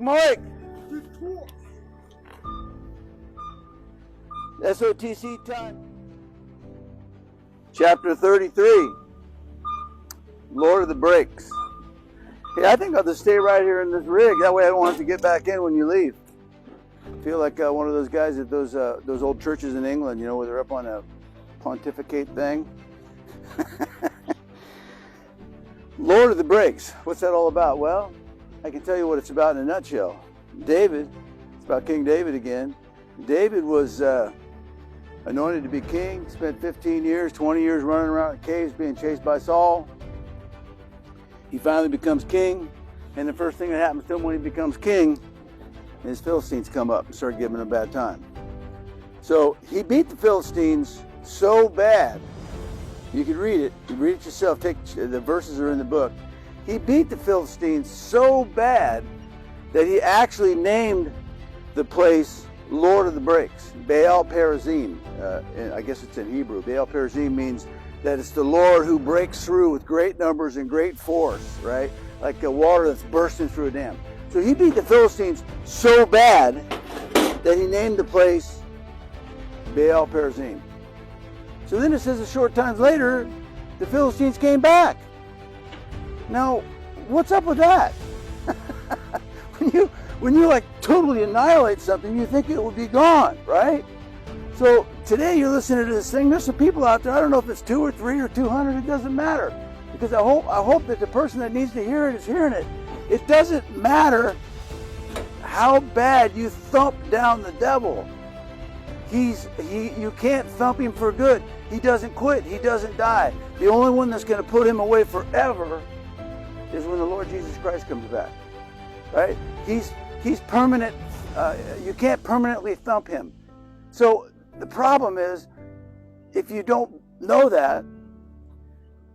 Mike. SOTC time. Chapter 33. Lord of the Breaks. Hey, I think I'll just stay right here in this rig. That way I don't have to get back in when you leave. I feel like one of those guys at those old churches in England, you know, where they're up on a pontificate thing. Lord of the Breaks. What's that all about? Well, I can tell you what it's about in a nutshell. David, it's about King David again. David was anointed to be king, spent 15 years, 20 years running around in caves being chased by Saul. He finally becomes king, and the first thing that happens to him when he becomes king, his Philistines come up and start giving him a bad time. So he beat the Philistines so bad, you can read it. You read it yourself. The verses are in the book. He beat the Philistines so bad that he actually named the place Lord of the Breaks, Baal Perazim. I guess it's in Hebrew. Baal Perazim means that it's the Lord who breaks through with great numbers and great force, right? Like the water that's bursting through a dam. So he beat the Philistines so bad that he named the place Baal Perazim. So then it says a short time later, the Philistines came back. Now, what's up with that? When you like totally annihilate something, you think it will be gone, right? So today you're listening to this thing. There's some people out there. I don't know if it's 2 or 3 or 200. It doesn't matter, because I hope that the person that needs to hear it is hearing it. It doesn't matter how bad you thump down the devil. You can't thump him for good. He doesn't quit. He doesn't die. The only one that's going to put him away forever is when the Lord Jesus Christ comes back. Right? He's permanent. You can't permanently thump him. So the problem is, if you don't know that,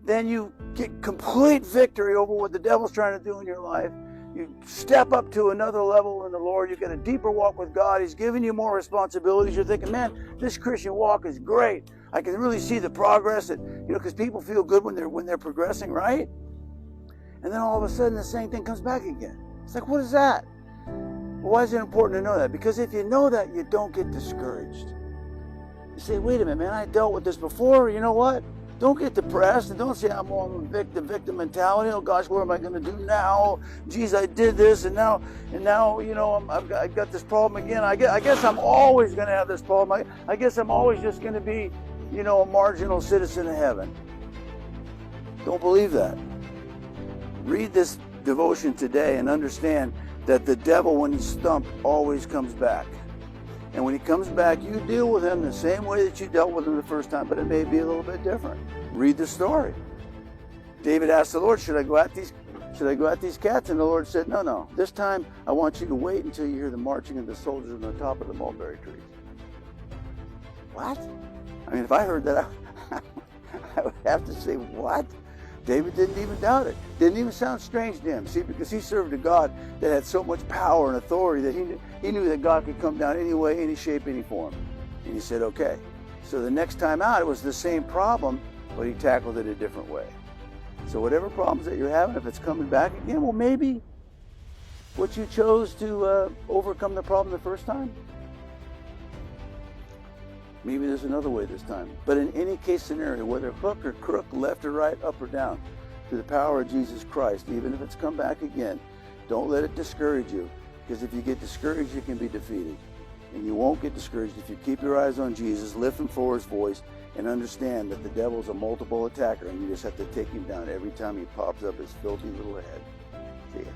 then you get complete victory over what the devil's trying to do in your life. You step up to another level in the Lord. You get a deeper walk with God. He's giving you more responsibilities. You're thinking, man, this Christian walk is great. I can really see the progress that, because people feel good when they're progressing, right? And then all of a sudden the same thing comes back again. It's like, what is that? Well, why is it important to know that? Because if you know that, you don't get discouraged. You say, wait a minute, man, I dealt with this before. You know what? Don't get depressed and don't say I'm on victim mentality. Oh gosh, what am I going to do now? Geez, I did this and now I've got this problem again. I guess I'm always going to have this problem. I guess I'm always just going to be, a marginal citizen of heaven. Don't believe that. Read this devotion today and understand that the devil, when he's stumped, always comes back. And when he comes back, you deal with him the same way that you dealt with him the first time, but it may be a little bit different. Read the story. David asked the Lord, should I go at these cats? And the Lord said, no. This time I want you to wait until you hear the marching of the soldiers on the top of the mulberry trees. What? I mean, if I heard that, I would have to say, what? David didn't even doubt it. Didn't even sound strange to him. See, because he served a God that had so much power and authority that he knew that God could come down any way, any shape, any form. And he said, okay. So the next time out, it was the same problem, but he tackled it a different way. So whatever problems that you're having, if it's coming back again, well, maybe what you chose to overcome the problem the first time, maybe there's another way this time. But in any case scenario, whether hook or crook, left or right, up or down, through the power of Jesus Christ, even if it's come back again, don't let it discourage you. Because if you get discouraged, you can be defeated. And you won't get discouraged if you keep your eyes on Jesus, listen for his voice, and understand that the devil's a multiple attacker, and you just have to take him down every time he pops up his filthy little head. See ya.